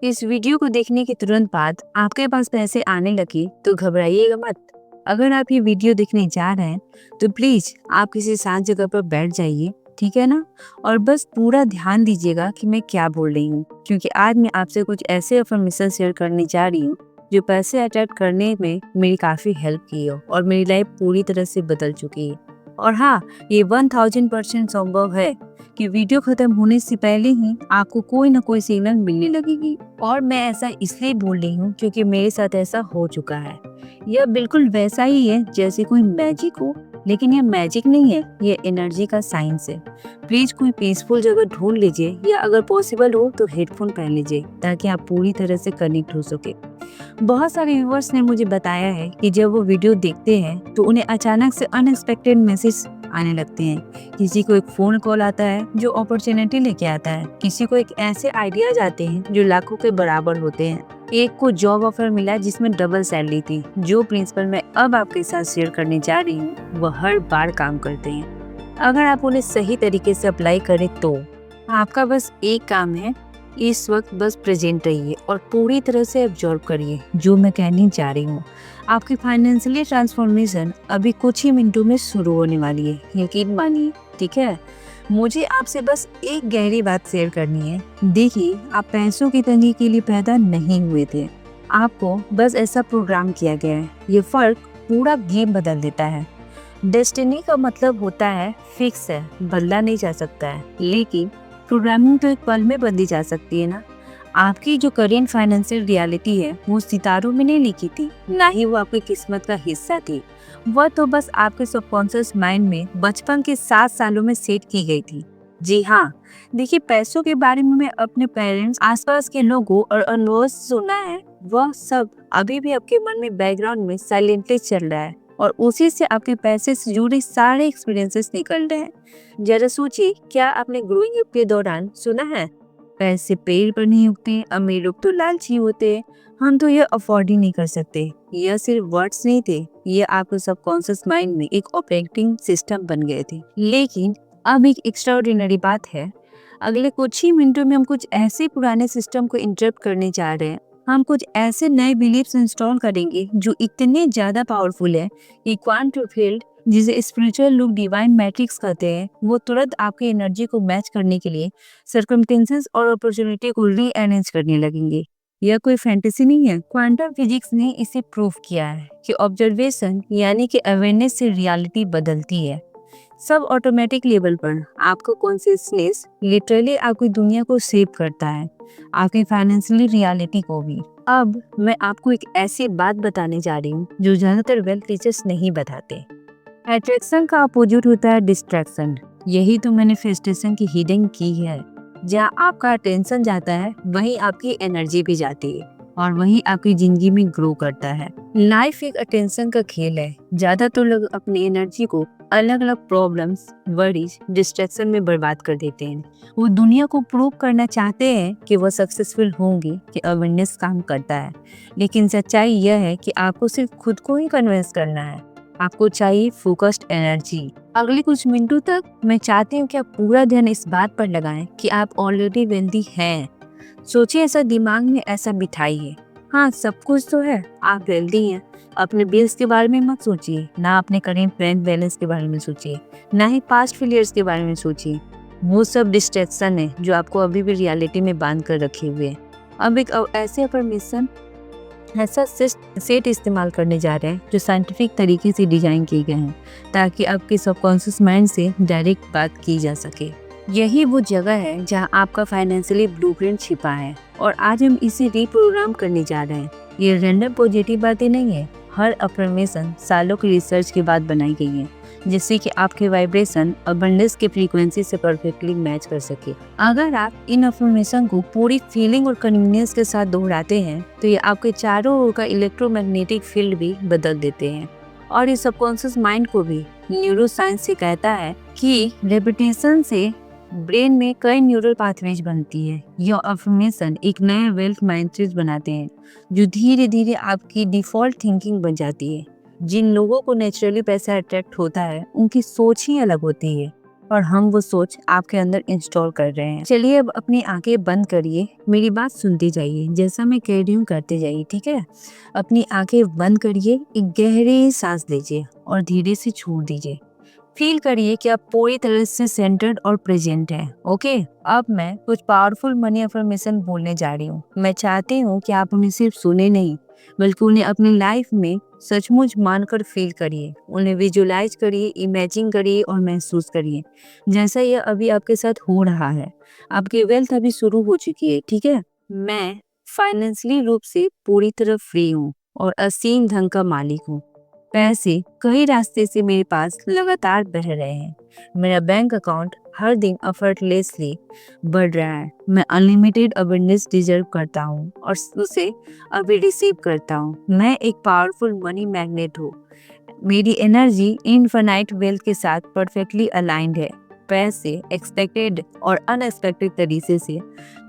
इस वीडियो को देखने के तुरंत बाद आपके पास पैसे आने लगे तो घबराइएगा मत। अगर आप ये वीडियो देखने जा रहे हैं तो प्लीज आप किसी शांत जगह पर बैठ जाइए, ठीक है ना। और बस पूरा ध्यान दीजिएगा कि मैं क्या बोल रही हूँ, क्योंकि आज मैं आपसे कुछ ऐसे अफर्मेशन शेयर करने जा रही हूँ जो पैसे अट्रैक्ट करने में मेरी काफी हेल्प की हो और मेरी लाइफ पूरी तरह से बदल चुकी है। और हाँ, ये 1000% संभव है कि वीडियो खत्म होने से पहले ही आपको कोई ना कोई सिग्नल मिलने लगेगी। और मैं ऐसा इसलिए बोल रही हूँ क्योंकि मेरे साथ ऐसा हो चुका है। यह बिल्कुल वैसा ही है जैसे कोई मैजिक हो, लेकिन यह मैजिक नहीं है, ये एनर्जी का साइंस है। प्लीज कोई पीसफुल जगह ढूंढ लीजिए या अगर पॉसिबल हो तो हेडफोन पहन लीजिए ताकि आप पूरी तरह से कनेक्ट हो सके। बहुत सारे व्यूअर्स ने मुझे बताया है कि जब वो वीडियो देखते हैं तो उन्हें अचानक से अनएक्सपेक्टेड मैसेज आने लगते हैं। किसी को एक फोन कॉल आता है जो अपॉर्चुनिटी लेके आता है, किसी को एक ऐसे आइडियाज आते हैं जो लाखों के बराबर होते हैं। एक को जॉब ऑफर मिला जिसमें डबल सैलरी थी। जो प्रिंसिपल मैं अब आपके साथ शेयर करने जा रही हूँ वह हर बार काम करते हैं अगर आप उन्हें सही तरीके से अप्लाई करें तो। आपका बस एक काम है, इस वक्त बस प्रेजेंट रहिए और पूरी तरह से ऑब्जर्व करिए जो मैं कहने जा रही हूँ। आपकी फाइनेंशियली ट्रांसफॉर्मेशन अभी कुछ ही मिनटों में शुरू होने वाली है, यकीन मानिए, ठीक है। मुझे आपसे बस एक गहरी बात शेयर करनी है। देखिए, आप पैसों की तंगी के लिए पैदा नहीं हुए थे, आपको बस ऐसा प्रोग्राम किया गया है। ये फर्क पूरा गेम बदल देता है। डेस्टिनी का मतलब होता है फिक्स है, बदला नहीं जा सकता है, लेकिन प्रोग्रामिंग तो एक पल में बदली जा सकती है ना। आपकी जो करेंट फाइनेंशियल रियलिटी है वो सितारों में नहीं लिखी थी, ना ही वो आपकी किस्मत का हिस्सा थी। वह तो बस आपके सबकॉन्शियस माइंड में बचपन के 7 सालों में सेट की गई थी। जी हाँ, देखिए, पैसों के बारे में मैं अपने पेरेंट्स, आसपास के लोगों और अनुभव से सुना है, वह सब अभी भी आपके मन में बैकग्राउंड में साइलेंटली चल रहा है और उसी से आपके पैसे से जुड़े सारे एक्सपीरियंसेस निकल रहे हैं। जरा सोचिए, क्या आपने ग्रोइंग अप के दौरान सुना है, पैसे पेड़ पर नहीं उगते, अमीर लोग तो लालची होते हैं, हम तो ये अफोर्ड ही नहीं कर सकते। यह सिर्फ वर्ड्स नहीं थे, ये आपके सबकॉन्शियस माइंड में एक ऑपरेटिंग सिस्टम बन गए थे। लेकिन अब एक एक्स्ट्राऑर्डिनरी बात है, अगले कुछ ही मिनटों में हम कुछ ऐसे पुराने सिस्टम को इंटरप्ट करने जा रहे हैं। हम कुछ ऐसे नए बिलीफ्स इंस्टॉल करेंगे जो इतने ज्यादा पावरफुल है कि क्वांटम फील्ड, जिसे स्पिरिचुअल लोग डिवाइन मैट्रिक्स कहते हैं, वो तुरंत आपकी एनर्जी को मैच करने के लिए सर्कमस्टेंसेस और अपॉर्चुनिटी को रीअरेंज करने लगेंगे। यह कोई फैंटेसी नहीं है, क्वांटम फिजिक्स ने इसे प्रूव किया है कि ऑब्जर्वेशन यानी कि अवेयरनेस से रियलिटी बदलती है। सब ऑटोमेटिक लेवल पर आपका कॉन्शियसनेस लिटरली आपकी दुनिया को सेव करता है, आपकी फाइनेंशियली रियलिटी को भी। अब मैं आपको एक ऐसी बात बताने जा रही हूँ जो ज्यादातर वेल्थ टीचर्स नहीं बताते। अट्रैक्शन का अपोजिट होता है डिस्ट्रैक्शन। यही तो मैनिफेस्टेशन की हिडन की है। जहाँ आपका अटेंशन जाता है वहीं आपकी एनर्जी भी जाती है और वहीं आपकी जिंदगी में ग्रो करता है। लाइफ एक अटेंशन का खेल है। ज्यादातर लोग अपनी एनर्जी को अलग अलग प्रॉब्लम्स, वरीज, डिस्ट्रैक्शन में बर्बाद कर देते हैं। वो दुनिया को प्रूव करना चाहते हैं कि वो सक्सेसफुल होंगे, कि अवेयरनेस काम करता है। लेकिन सच्चाई यह है कि आपको सिर्फ खुद को ही कन्विंस करना है। आपको चाहिए फोकस्ड एनर्जी। अगले कुछ मिनटों तक मैं चाहती हूँ कि आप पूरा ध्यान इस बात पर लगाएं कि आप ऑलरेडी वेल्दी हैं। सोचिए, ऐसा दिमाग में ऐसा बिठाइए, हाँ सब कुछ तो है, आप वेल्दी हैं। अपने बिल्स के बारे में मत सोचिए, ना अपने करेंट बैंक बैलेंस के बारे में सोचिए, ना ही पास्ट फेलियर्स के बारे में सोचिए। वो सब डिस्ट्रैक्शन है जो आपको अभी भी रियलिटी में बांध कर रखे हुए हैं। अब एक ऐसे अफर्मेशन, ऐसा सेट इस्तेमाल करने जा रहे हैं जो साइंटिफिक तरीके से डिजाइन किए गए हैं ताकि आपके सबकॉन्शियस माइंड से डायरेक्ट बात की जा सके। यही वो जगह है जहां आपका फाइनेंशियली ब्लूप्रिंट छिपा है और आज हम इसे रीप्रोग्राम करने जा रहे हैं। ये रैंडम पॉजिटिव बातें नहीं है। हर अफर्मेशन सालों की रिसर्च के बाद बनाई गई है, जिससे कि आपके वाइब्रेशन अबंडेंस के फ्रीक्वेंसी से परफेक्टली मैच कर सके। अगर आप इन अफर्मेशन को पूरी फीलिंग और कन्वीनियंस के साथ दोहराते हैं तो ये आपके चारों ओर का इलेक्ट्रोमैग्नेटिक फील्ड भी बदल देते हैं और ये सबकॉन्शियस माइंड को भी। न्यूरो साइंस से कहता है कि रेपिटेशन से ब्रेन में कई न्यूरल पाथवेज बनती है। यह अफर्मेशन एक नया वेल्थ माइंडसेट बनाते हैं जो धीरे धीरे आपकी डिफॉल्ट थिंकिंग बन जाती है। जिन लोगों को नेचुरली पैसा अट्रैक्ट होता है उनकी सोच ही अलग होती है और हम वो सोच आपके अंदर इंस्टॉल कर रहे हैं। चलिए अब अपनी आंखें बंद करिए, मेरी बात सुनते जाइए, जैसा मैं कह रही हूँ करते जाइए, ठीक है। अपनी आंखें बंद करिए, एक गहरी सांस लीजिए और धीरे से छोड़ दीजिए। फील करिए कि आप पूरी तरह से सेंटर्ड और प्रेजेंट हैं। ओके, अब मैं कुछ पावरफुल मनी अफर्मेशन बोलने जा रही हूँ। मैं चाहती हूँ कि आप उन्हें सिर्फ सुने नहीं, बल्कि उन्हें अपनी लाइफ में सचमुच मानकर फील करिए। उन्हें विजुलाइज करिए, इमेजिन करिए और महसूस करिए जैसा यह अभी आपके साथ हो रहा है। आपकी वेल्थ अभी शुरू हो चुकी है, ठीक है। मैं फाइनेंशियली रूप से पूरी तरह फ्री हूँ और असीम धन का मालिक हूँ। पैसे कई रास्ते से मेरे पास लगातार बह रहे हैं। मेरा बैंक अकाउंट हर दिन एफर्टलेसली बढ़ रहा है। मैं अनलिमिटेड अबंडेंस डिजर्व करता हूँ और उसे अभी रिसीव करता हूँ। मैं एक पावरफुल मनी मैग्नेट हूँ। मेरी एनर्जी इनफाइनाइट वेल्थ के साथ परफेक्टली अलाइंड है। पैसे एक्सपेक्टेड और अनएक्सपेक्टेड तरीके से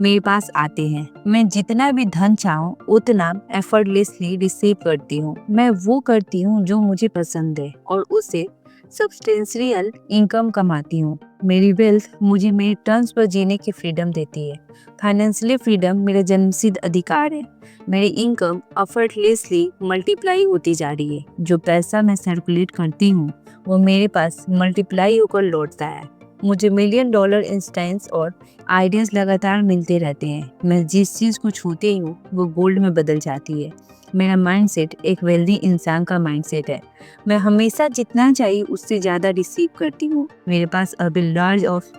मेरे पास आते हैं। मैं जितना भी धन चाहूँ उतना एफर्टलेसली रिसीव करती हूँ। मैं वो करती हूँ जो मुझे पसंद है और उससे सब्सटेंशियल इनकम कमाती हूँ। मेरी वेल्थ मुझे मेरी टर्म्स पर जीने की फ्रीडम देती है। फाइनेंशियली फ्रीडम मेरा जन्मसिद्ध अधिकार है। मेरी इनकम एफर्टलेसली मल्टीप्लाई होती जा रही है। जो पैसा मैं सर्कुलेट करती हूँ वो मेरे पास मल्टीप्लाई होकर लौटता है। मुझे $1,000,000 डॉलर इंस्टेंस और आइडियाज लगातार मिलते रहते हैं। मैं जिस चीज़ को छूती हूँ वो गोल्ड में बदल जाती है। मेरा माइंडसेट एक वेल्दी इंसान का माइंडसेट है। मैं हमेशा जितना चाहिए उससे ज़्यादा रिसीव करती हूँ। मेरे पास अभी लार्ज ऑफ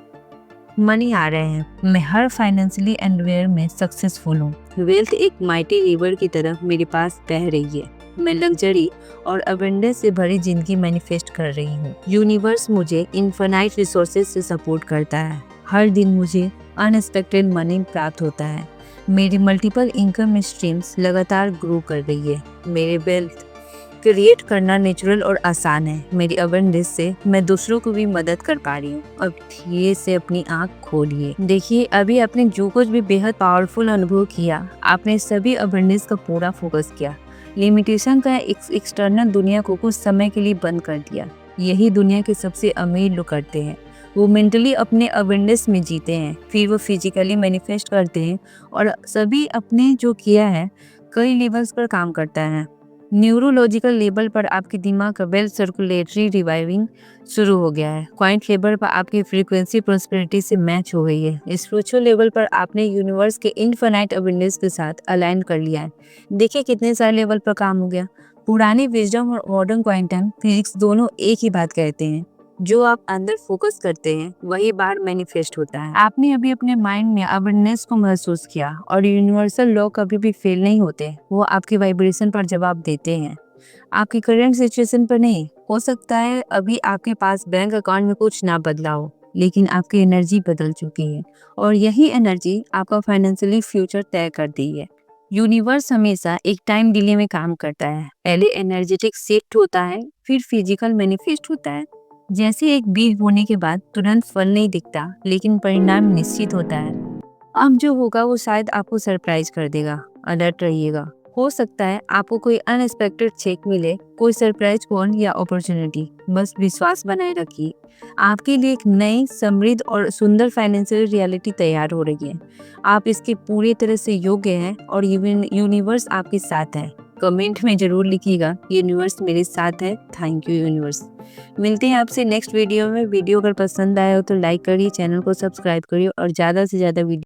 मनी आ रहे हैं। मैं हर फाइनेंशियली एंड वेयर में सक्सेसफुल हूँ। वेल्थ एक माइटी रिवर की तरह मेरे पास बह रही है। मैं लग्जरी और अबंडेंस से भरी जिंदगी मैनिफेस्ट कर रही हूँ। यूनिवर्स मुझे इनफाइनाइट रिसोर्सेज से सपोर्ट करता है। हर दिन मुझे अनएक्सपेक्टेड मनी प्राप्त होता है। मेरी मल्टीपल इनकम स्ट्रीम्स लगातार ग्रो कर रही है। मेरे वेल्थ क्रिएट करना नेचुरल और आसान है। मेरी अबंडेंस से मैं दूसरों को भी मदद कर पा रही हूँ। अब धीरे से अपनी आंख खोलिए। देखिए, अभी आपने जो कुछ भी बेहद पावरफुल अनुभव किया, आपने सभी अबंडेंस का पूरा फोकस किया। लिमिटेशन का एक्सटर्नल दुनिया को कुछ समय के लिए बंद कर दिया। यही दुनिया के सबसे अमीर लोग करते हैं। वो मेंटली अपने अवेयरनेस में जीते हैं, फिर वो फिजिकली मैनिफेस्ट करते हैं और सभी अपने जो किया है कई लेवल्स पर काम करता है। न्यूरोलॉजिकल लेवल पर आपके दिमाग का वेल सर्कुलेटरी रिवाइविंग शुरू हो गया है। क्वांट लेवल पर आपकी फ्रीक्वेंसी प्रॉस्पेरिटी से मैच हो गई है। स्पिरिचुअल लेवल पर आपने यूनिवर्स के इनफाइनाइट अवेयरनेस के साथ अलाइन कर लिया है। देखिए कितने सारे लेवल पर काम हो गया। पुरानी विजडम और मॉडर्न क्वांटम फिजिक्स दोनों एक ही बात कहते हैं। जो आप अंदर फोकस करते हैं वही बाहर मैनिफेस्ट होता है। आपने अभी अपने माइंड में अवेयरनेस को महसूस किया और यूनिवर्सल लॉ कभी भी फेल नहीं होते। वो आपकी वाइब्रेशन पर जवाब देते हैं, आपकी करंट सिचुएशन पर नहीं। हो सकता है अभी आपके पास बैंक अकाउंट में कुछ ना बदला हो, लेकिन आपकी एनर्जी बदल चुकी है और यही एनर्जी आपका फाइनेंशियली फ्यूचर तय करती है। यूनिवर्स हमेशा एक टाइम डिले में काम करता है। पहले एनर्जेटिक शिफ्ट होता है, फिर फिजिकल मैनिफेस्ट होता है। जैसे एक बीज बोने के बाद तुरंत फल नहीं दिखता, लेकिन परिणाम निश्चित होता है। अब जो होगा वो शायद आपको सरप्राइज कर देगा। अलर्ट रहिएगा। हो सकता है आपको कोई अनएक्सपेक्टेड चेक मिले, कोई सरप्राइज कॉल या अपॉर्चुनिटी। बस विश्वास बनाए रखिए। आपके लिए एक नई समृद्ध और सुंदर फाइनेंशियल रियलिटी तैयार हो रही है। आप इसके पूरी तरह से योग्य हैं और यूनिवर्स आपके साथ है। कमेंट में जरूर लिखिएगा, यूनिवर्स मेरे साथ है। Thank you universe. मिलते हैं आपसे नेक्स्ट वीडियो में। वीडियो अगर पसंद आया हो तो लाइक करिए, चैनल को सब्सक्राइब करिए और ज़्यादा से ज़्यादा वीडियो